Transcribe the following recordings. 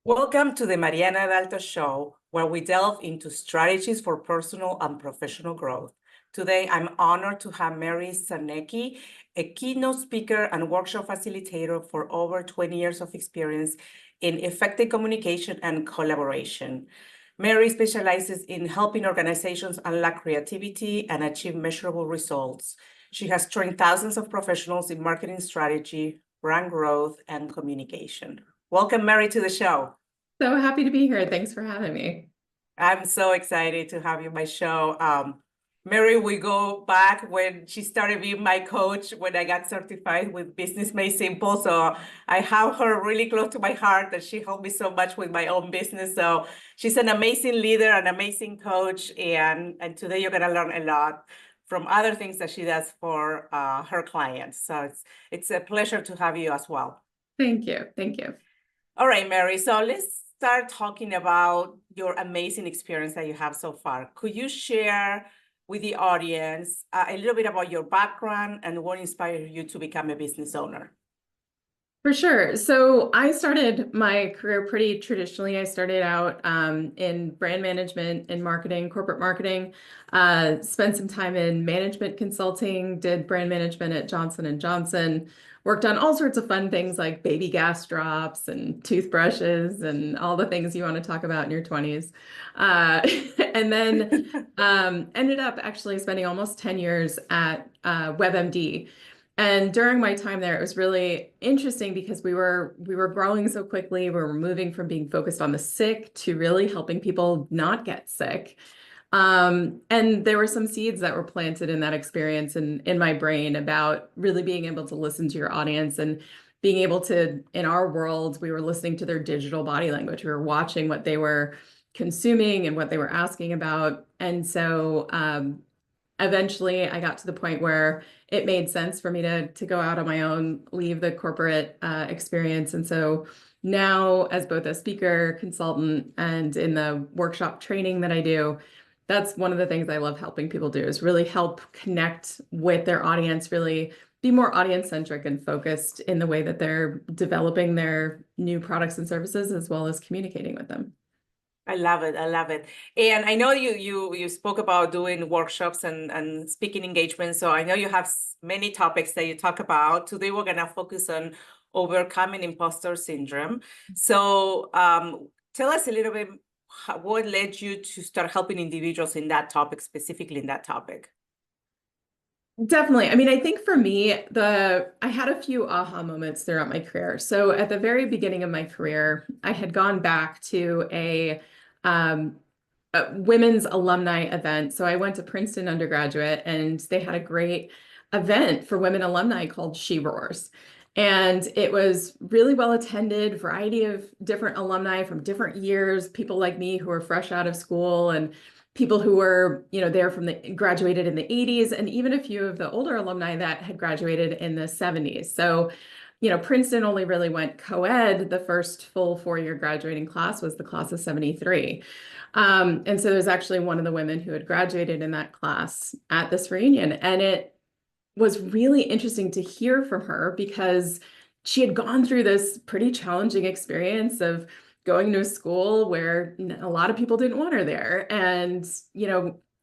Welcome to the Mariana Dalto Show, where we delve into strategies for personal and professional growth. Today, I'm honored to have Mary Czarnecki, a keynote speaker and workshop facilitator for over 20 years of experience in effective communication and collaboration. Mary specializes in helping organizations unlock creativity and achieve measurable results. She has trained thousands of professionals in marketing strategy, brand growth, and communication. Welcome, Mary, to the show. So happy to be here. Thanks for having me. I'm so excited to have you on my show. Mary, we go back when she started being my coach when I got certified with Business Made Simple. So I have her really close to my heart, and she helped me so much with my own business. So she's an amazing leader, an amazing coach, and today you're gonna learn a lot from other things that she does for her clients. So it's a pleasure to have you as well. Thank you. Thank you. All right, Mary. So let's start talking about your amazing experience that you have so far. Could you share with the audience a little bit about your background and what inspired you to become a business owner? For sure. So I started my career pretty traditionally. I started out in brand management and marketing, corporate marketing, spent some time in management consulting, did brand management at Johnson & Johnson, worked on all sorts of fun things like baby gas drops and toothbrushes and all the things you want to talk about in your 20s. And then ended up actually spending almost 10 years at WebMD. And during my time there, it was really interesting because we were growing so quickly. We were moving from being focused on the sick to really helping people not get sick. And there were some seeds that were planted in that experience in my brain about really being able to listen to your audience and being able to, in our world, we were listening to their digital body language. We were watching what they were consuming and what they were asking about. And so eventually I got to the point where it made sense for me to go out on my own, leave the corporate experience. And so now, as both a speaker, consultant, and in the workshop training that I do, that's one of the things I love helping people do, is really help connect with their audience, really be more audience-centric and focused in the way that they're developing their new products and services, as well as communicating with them. I love it. I love it. And I know you spoke about doing workshops and speaking engagements. So I know you have many topics that you talk about. Today we're gonna focus on overcoming imposter syndrome. So tell us a little bit what led you to start helping individuals in that topic, specifically in that topic. Definitely. I mean, I think for me, I had a few aha moments throughout my career. So at the very beginning of my career, I had gone back to a women's alumni event. So I went to Princeton undergraduate, and they had a great event for women alumni called She Roars. And it was really well attended, variety of different alumni from different years, people like me who were fresh out of school, and people who were, there from graduated in the 80s, and even a few of the older alumni that had graduated in the 70s. So, Princeton only really went co-ed. The first full 4-year graduating class was the class of 73. And so there's actually one of the women who had graduated in that class at this reunion. And it was really interesting to hear from her because she had gone through this pretty challenging experience of going to a school where a lot of people didn't want her there, and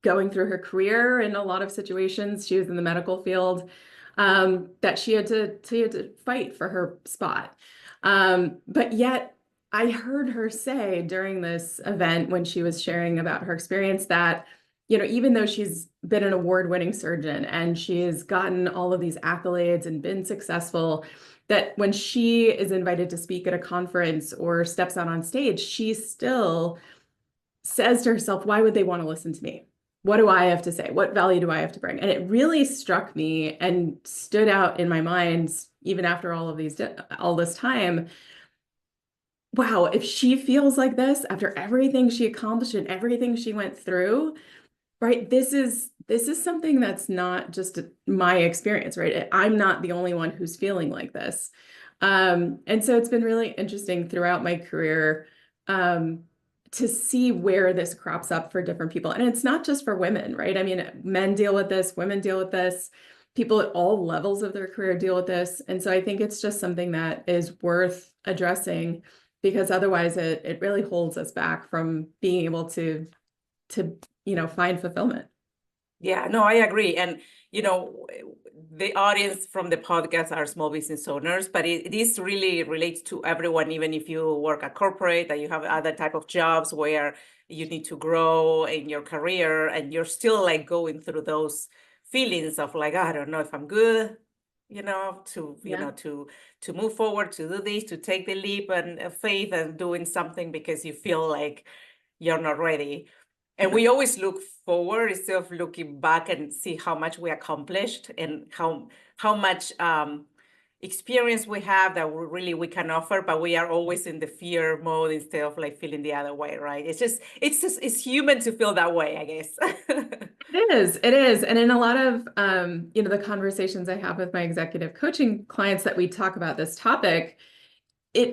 going through her career in a lot of situations. She was in the medical field, that she had to fight for her spot. But yet I heard her say during this event, when she was sharing about her experience, that even though she's been an award-winning surgeon and she has gotten all of these accolades and been successful, that when she is invited to speak at a conference or steps out on stage, she still says to herself, why would they want to listen to me? What do I have to say? What value do I have to bring? And it really struck me and stood out in my mind, even after all this time. Wow, if she feels like this after everything she accomplished and everything she went through, right? This is something that's not just my experience, right? I'm not the only one who's feeling like this. And so it's been really interesting throughout my career to see where this crops up for different people. And it's not just for women, right? I mean, men deal with this, women deal with this, people at all levels of their career deal with this. And so I think it's just something that is worth addressing because otherwise it really holds us back from being able to find fulfillment. Yeah, no, I agree. And, the audience from the podcast are small business owners, but this really relates to everyone, even if you work at corporate, that you have other type of jobs where you need to grow in your career and you're still like going through those feelings of like, I don't know if I'm good, Yeah. to move forward, to do this, to take the leap and faith and doing something because you feel like you're not ready. And Yeah. we always look forward instead of looking back and see how much we accomplished and how much experience we have that we can offer, but we are always in the fear mode instead of like feeling the other way, right? It's human to feel that way, I guess. It is. And in a lot of, the conversations I have with my executive coaching clients that we talk about this topic,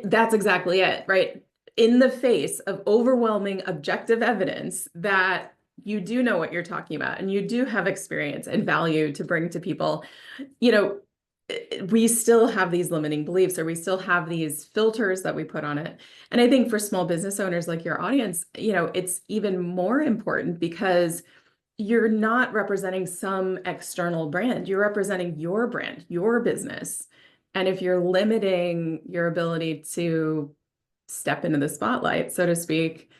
that's exactly it, right? In the face of overwhelming objective evidence that you do know what you're talking about and you do have experience and value to bring to people, we still have these limiting beliefs, or we still have these filters that we put on it. And I think for small business owners like your audience, it's even more important because you're not representing some external brand. You're representing your brand, your business. And if you're limiting your ability to step into the spotlight, so to speak,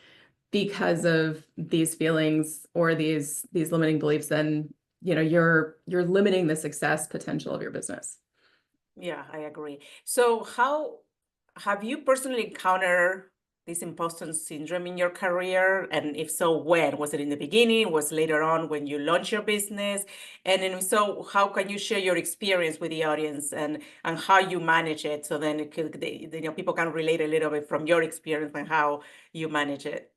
because of these feelings or these limiting beliefs, then you're limiting the success potential of your business. Yeah, I agree. So how have you personally encountered this imposter syndrome in your career? And if so, when? Was it in the beginning? Was it later on when you launched your business? And then so how can you share your experience with the audience and how you manage it so then people can relate a little bit from your experience and how you manage it?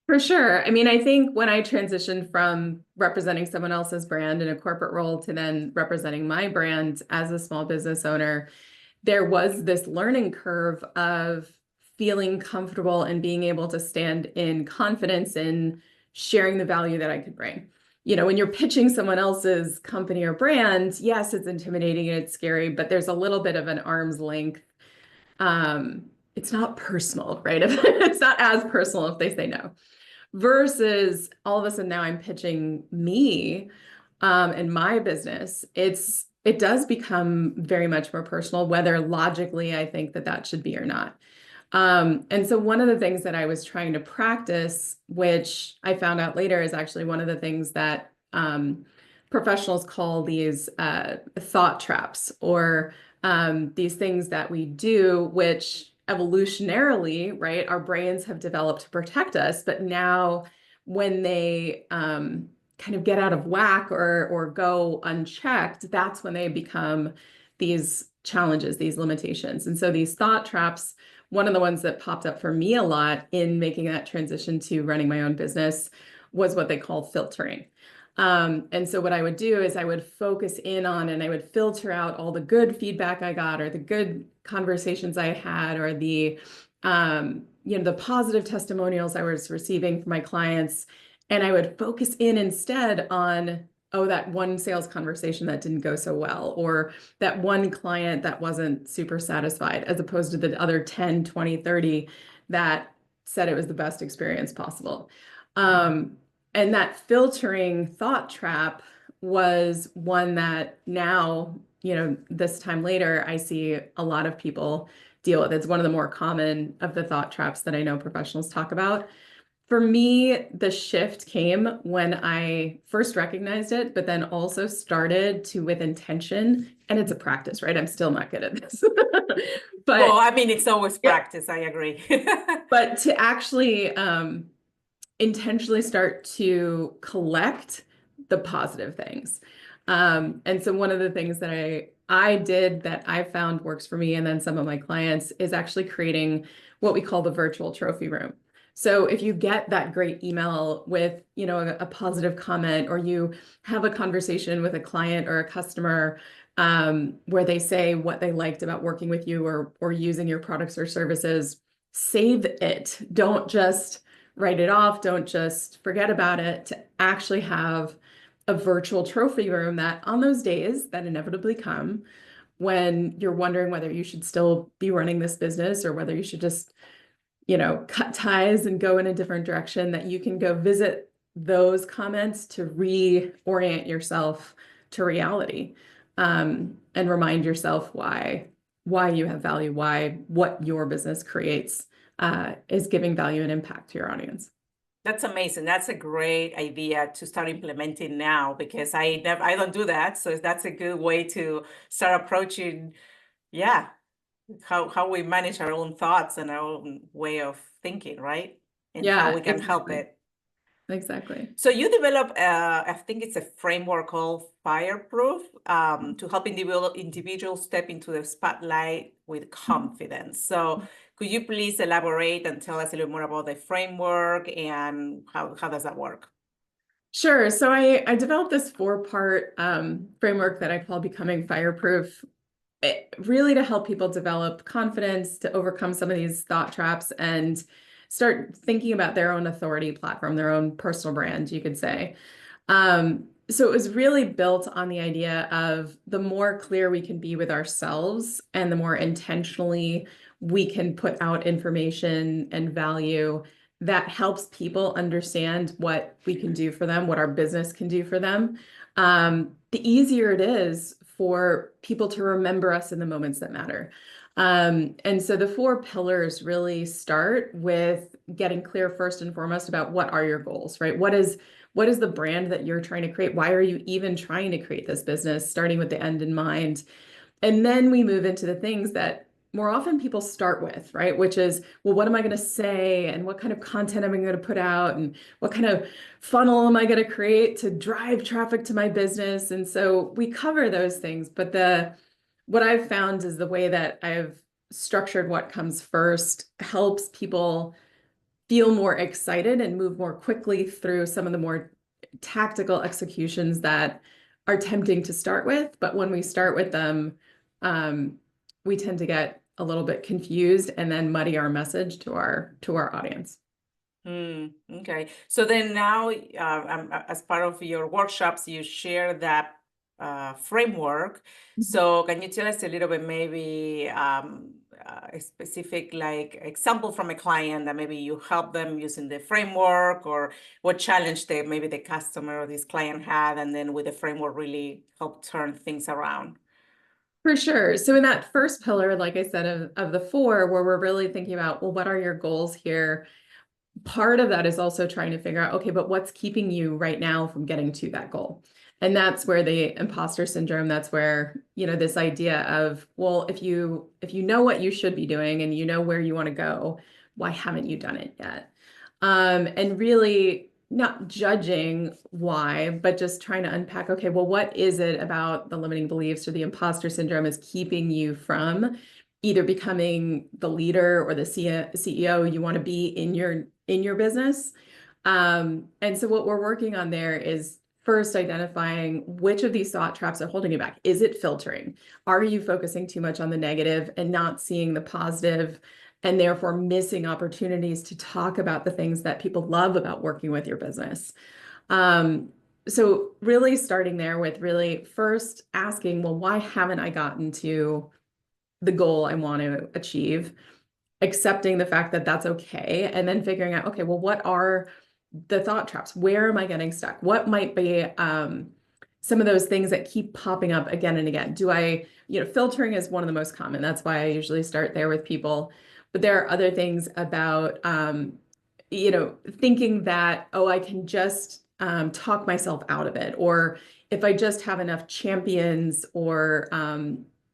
For sure. I mean, I think when I transitioned from representing someone else's brand in a corporate role to then representing my brand as a small business owner, there was this learning curve of feeling comfortable and being able to stand in confidence in sharing the value that I could bring. When you're pitching someone else's company or brand, yes, it's intimidating and it's scary, but there's a little bit of an arm's length. It's not personal, right? It's not as personal if they say no. Versus all of a sudden now I'm pitching me and my business. It does become very much more personal, whether logically I think that should be or not. And so one of the things that I was trying to practice, which I found out later is actually one of the things that professionals call these thought traps, or these things that we do, which evolutionarily, right, our brains have developed to protect us, but now when they kind of get out of whack or go unchecked, that's when they become these challenges, these limitations. And so these thought traps, one of the ones that popped up for me a lot in making that transition to running my own business was what they call filtering. And so what I would do is I would focus in on and I would filter out all the good feedback I got, or the good conversations I had, or the positive testimonials I was receiving from my clients. And I would focus in instead on, oh, that one sales conversation that didn't go so well, or that one client that wasn't super satisfied, as opposed to the other 10, 20, 30 that said it was the best experience possible. And that filtering thought trap was one that now, this time later, I see a lot of people deal with. It's one of the more common of the thought traps that I know professionals talk about. For me, the shift came when I first recognized it, but then also started to, with intention, and it's a practice, right? I'm still not good at this. But well, I mean, it's always practice. I agree. But to actually intentionally start to collect the positive things. And so one of the things that I did that I found works for me, and then some of my clients, is actually creating what we call the virtual trophy room. So if you get that great email with, a positive comment, or you have a conversation with a client or a customer where they say what they liked about working with you or using your products or services, save it. Don't just write it off. Don't just forget about it. To actually have a virtual trophy room that on those days that inevitably come, when you're wondering whether you should still be running this business or whether you should just cut ties and go in a different direction, that you can go visit those comments to reorient yourself to reality, and remind yourself why you have value, why what your business creates is giving value and impact to your audience. That's amazing. That's a great idea to start implementing now, because I don't do that. So that's a good way to start approaching, yeah, how we manage our own thoughts and our own way of thinking, right? And how Yeah, we can help exactly. it. Exactly. So you develop, I think it's a framework called FIREPROOF, to help individuals step into the spotlight with confidence. So could you please elaborate and tell us a little more about the framework and how does that work? Sure. So I developed this 4-part framework that I call Becoming Fireproof, really to help people develop confidence, to overcome some of these thought traps, and start thinking about their own authority platform, their own personal brand, you could say. So it was really built on the idea of the more clear we can be with ourselves and the more intentionally we can put out information and value that helps people understand what we can do for them, what our business can do for them, the easier it is for people to remember us in the moments that matter. And so the 4 pillars really start with getting clear first and foremost about what are your goals, right? What is the brand that you're trying to create? Why are you even trying to create this business, starting with the end in mind? And then we move into the things that more often people start with, right? Which is, well, what am I going to say? And what kind of content am I going to put out? And what kind of funnel am I going to create to drive traffic to my business? And so we cover those things. But what I've found is the way that I've structured what comes first helps people feel more excited and move more quickly through some of the more tactical executions that are tempting to start with. But when we start with them, we tend to get a little bit confused and then muddy our message to our audience. Okay. So then now, as part of your workshops, you share that framework. So can you tell us a little bit, maybe a specific example from a client that maybe you help them using the framework, or what challenge maybe the customer or this client had, and then with the framework really help turn things around? For sure. So in that first pillar, like I said, of the 4, where we're really thinking about, well, what are your goals here? Part of that is also trying to figure out, okay, but what's keeping you right now from getting to that goal? And that's where the imposter syndrome, that's where, this idea of, well, if you know what you should be doing and you know where you want to go, why haven't you done it yet? And really not judging why, but just trying to unpack, okay, well, what is it about the limiting beliefs or the imposter syndrome is keeping you from either becoming the leader or the CEO you want to be in your business? And so what we're working on there is first identifying which of these thought traps are holding you back. Is it filtering? Are you focusing too much on the negative and not seeing the positive, and therefore missing opportunities to talk about the things that people love about working with your business? So really starting there with really first asking, well, why haven't I gotten to the goal I want to achieve? Accepting the fact that that's okay, and then figuring out, okay, well, what are the thought traps? Where am I getting stuck? What might be some of those things that keep popping up again and again? Filtering is one of the most common. That's why I usually start there with people. But there are other things about, thinking that, oh, I can just talk myself out of it. Or if I just have enough champions or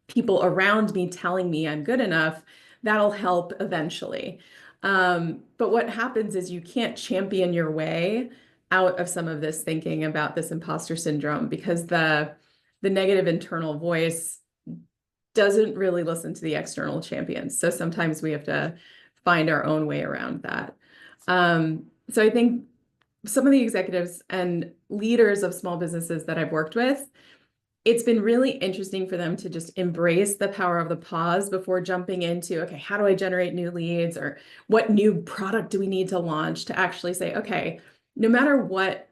people around me telling me I'm good enough, that'll help eventually. But what happens is you can't champion your way out of some of this thinking about this imposter syndrome, because the negative internal voice doesn't really listen to the external champions. So sometimes we have to find our own way around that. So I think some of the executives and leaders of small businesses that I've worked with, it's been really interesting for them to just embrace the power of the pause before jumping into, okay, how do I generate new leads, or what new product do we need to launch, to actually say, okay, no matter what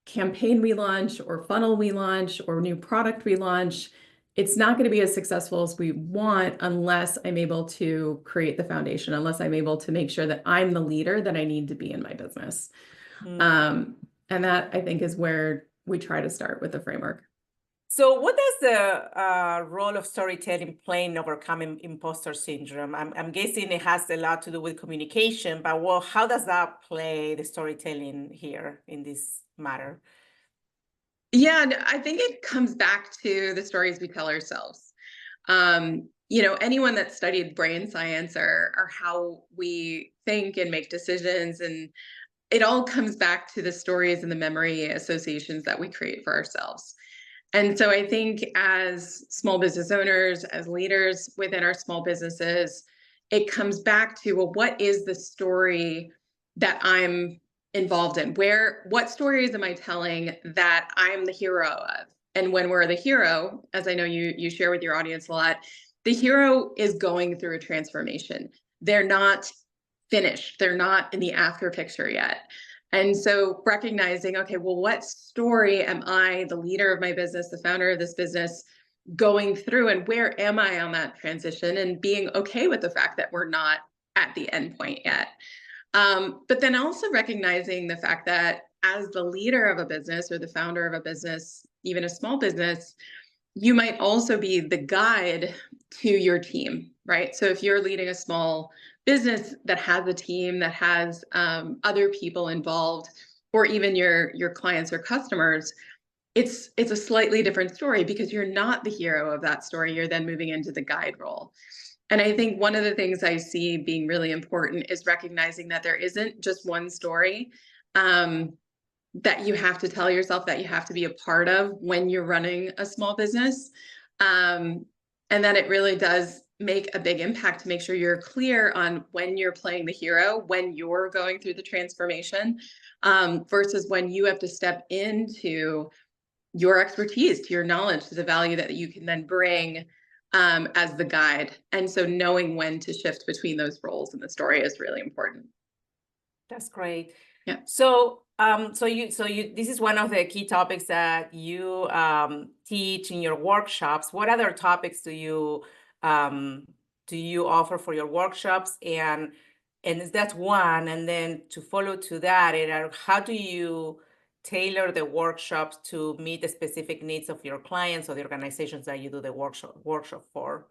campaign we launch or funnel we launch or new product we launch, it's not going to be as successful as we want unless I'm able to create the foundation, unless I'm able to make sure that I'm the leader that I need to be in my business. And that, I think, is where we try to start with the framework. So what does the role of storytelling play in overcoming imposter syndrome? I'm guessing it has a lot to do with communication, but how does that play, the storytelling here in this matter? Yeah, I think it comes back to the stories we tell ourselves. Anyone that studied brain science or how we think and make decisions, and it all comes back to the stories and the memory associations that we create for ourselves. And so I think as small business owners, as leaders within our small businesses, it comes back to, well, what is the story that I'm involved in? What stories am I telling that I'm the hero of? And when we're the hero, as I know you share with your audience a lot, the hero is going through a transformation. They're not finished. They're not in the after picture yet. And so recognizing, okay, well, what story am I, the leader of my business, the founder of this business, going through, and where am I on that transition, and being okay with the fact that we're not at the end point yet. But then also recognizing the fact that as the leader of a business or the founder of a business, even a small business, you might also be the guide to your team, right? So if you're leading a small business that has a team, that has other people involved, or even your clients or customers, it's a slightly different story because you're not the hero of that story. You're then moving into the guide role. And I think one of the things I see being really important is recognizing that there isn't just one story that you have to tell yourself, that you have to be a part of when you're running a small business. And that it really does make a big impact to make sure you're clear on when you're playing the hero, when you're going through the transformation, versus when you have to step into your expertise, to your knowledge, to the value that you can then bring as the guide. And so knowing when to shift between those roles in the story is really important. That's great. Yeah. So this is one of the key topics that you teach in your workshops. What other topics do you offer for your workshops? And is that one? And then to follow to that, how do you tailor the workshops to meet the specific needs of your clients or the organizations that you do the workshop for?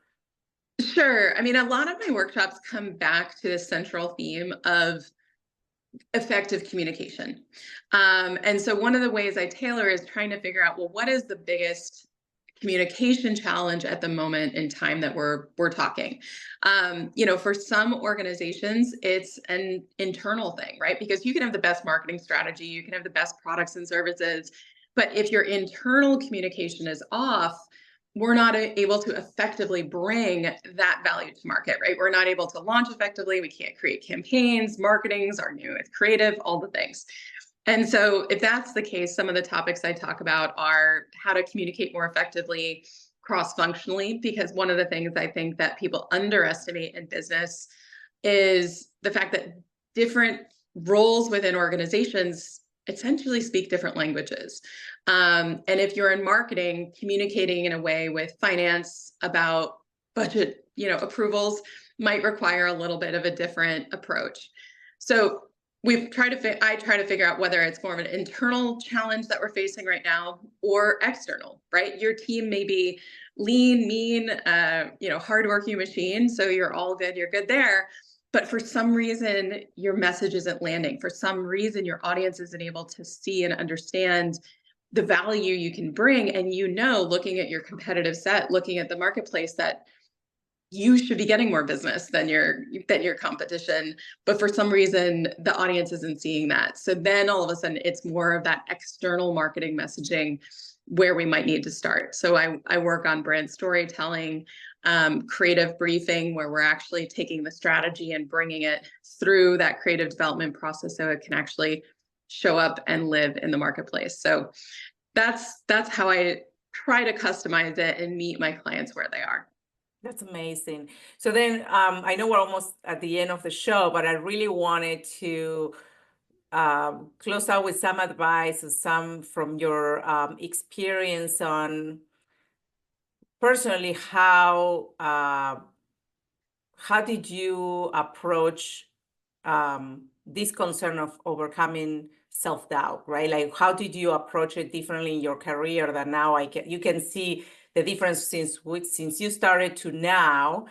Sure. I mean, a lot of my workshops come back to the central theme of effective communication. And so one of the ways I tailor is trying to figure out, well, what is the biggest communication challenge at the moment in time that we're talking? For some organizations, it's an internal thing, right? Because you can have the best marketing strategy, you can have the best products and services, but if your internal communication is off, we're not able to effectively bring that value to market, right? We're not able to launch effectively. We can't create campaigns, marketings, our new creative, all the things. And so if that's the case, some of the topics I talk about are how to communicate more effectively cross-functionally, because one of the things I think that people underestimate in business is the fact that different roles within organizations essentially speak different languages. And if you're in marketing, communicating in a way with finance about budget, approvals might require a little bit of a different approach. So I try to figure out whether it's more of an internal challenge that we're facing right now or external, right? Your team may be lean, mean, hardworking machine. So you're all good. You're good there. But for some reason, your message isn't landing. For some reason, your audience isn't able to see and understand the value you can bring. And looking at your competitive set, looking at the marketplace, that you should be getting more business than your competition. But for some reason, the audience isn't seeing that. So then all of a sudden, it's more of that external marketing messaging where we might need to start. So I work on brand storytelling, creative briefing, where we're actually taking the strategy and bringing it through that creative development process so it can actually show up and live in the marketplace. So that's how I try to customize it and meet my clients where they are. That's amazing. So then I know we're almost at the end of the show, but I really wanted to close out with some advice or some from your experience on personally, how did you approach this concern of overcoming self-doubt, right? Like, how did you approach it differently in your career that now you can see the difference since you started to now,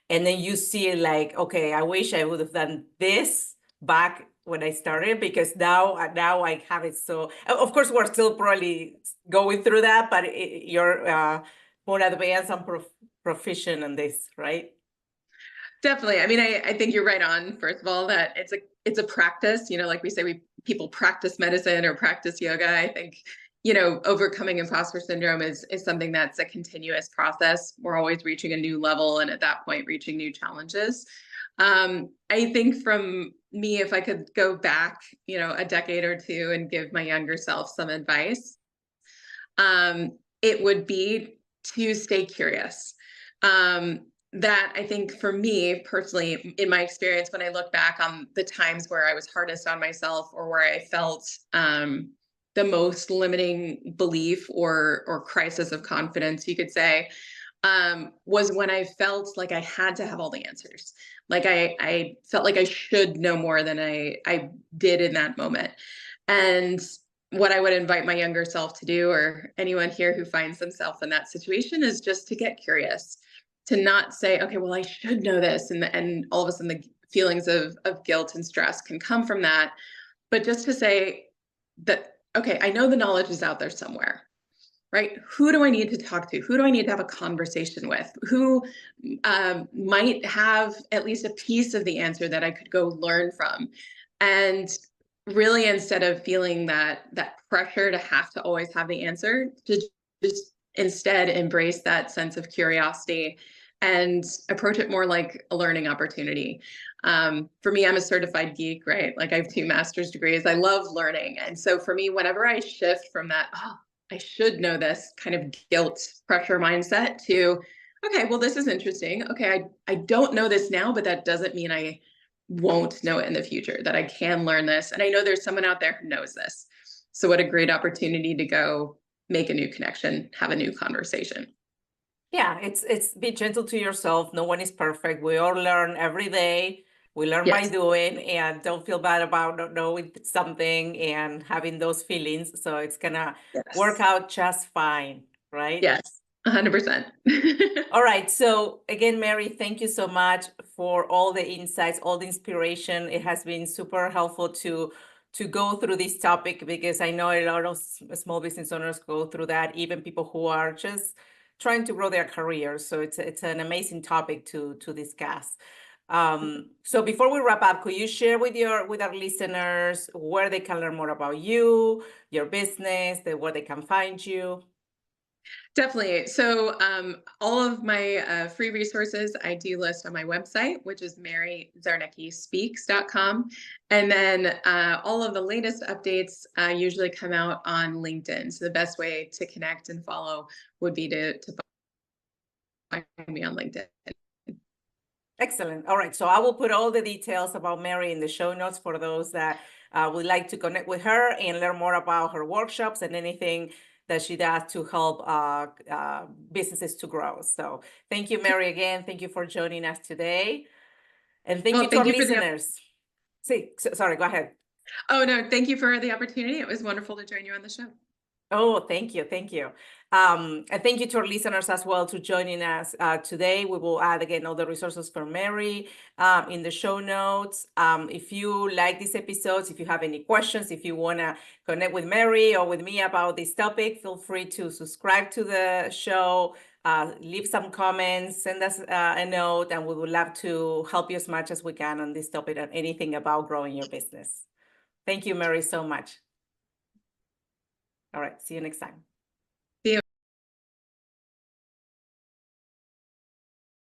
and then you see it like, okay, I wish I would have done this back when I started, because now I have it. So of course we're still probably going through that, but you're more advanced and proficient in this, right? Definitely. I mean, I think you're right on, first of all, that it's a practice, like we say, people practice medicine or practice yoga. I think, overcoming imposter syndrome is something that's a continuous process. We're always reaching a new level, and at that point, reaching new challenges. I think from me, if I could go back, a decade or two and give my younger self some advice, it would be to stay curious. That I think for me personally, in my experience, when I look back on the times where I was hardest on myself, or where I felt the most limiting belief or crisis of confidence, you could say, was when I felt like I had to have all the answers. Like I felt like I should know more than I did in that moment. And what I would invite my younger self to do, or anyone here who finds themselves in that situation, is just to get curious, to not say, okay, well, I should know this. And all of a sudden the feelings of guilt and stress can come from that. But just to say that, okay, I know the knowledge is out there somewhere, right? Who do I need to talk to? Who do I need to have a conversation with? Who might have at least a piece of the answer that I could go learn from? And really, instead of feeling that pressure to have to always have the answer, to just instead embrace that sense of curiosity and approach it more like a learning opportunity. For me, I'm a certified geek, right? Like, I have 2 master's degrees. I love learning. And so for me, whenever I shift from that, oh, I should know this kind of guilt pressure mindset, to, okay, well, this is interesting. Okay, I don't know this now, but that doesn't mean I won't know it in the future, that I can learn this. And I know there's someone out there who knows this. So what a great opportunity to go make a new connection, have a new conversation. Yeah, it's be gentle to yourself. No one is perfect. We all learn every day. We learn by Yes. doing, and don't feel bad about not knowing something and having those feelings. So it's gonna work Yes. out just fine, right? Yes. 100%. All right. So again, Mary, thank you so much for all the insights, all the inspiration. It has been super helpful to go through this topic, because I know a lot of small business owners go through that, even people who are just trying to grow their careers. So it's an amazing topic to discuss. So before we wrap up, could you share with our listeners where they can learn more about you, your business, where they can find you? Definitely. So all of my free resources I do list on my website, which is maryczarneckispeaks.com. And then all of the latest updates usually come out on LinkedIn. So the best way to connect and follow would be to find me on LinkedIn. Excellent. All right. So I will put all the details about Mary in the show notes for those that would like to connect with her and learn more about her workshops and anything that she does to help businesses to grow. So thank you, Mary, again. Thank you for joining us today. And thank you to our listeners. Sorry, go ahead. Oh, no, thank you for the opportunity. It was wonderful to join you on the show. Oh, thank you. Thank you. And thank you to our listeners as well to joining us today. We will add again all the resources for Mary in the show notes. If you like these episodes, if you have any questions, if you want to connect with Mary or with me about this topic, feel free to subscribe to the show, leave some comments, send us a note, and we would love to help you as much as we can on this topic and anything about growing your business. Thank you, Mary, so much. All right. See you next time. See you.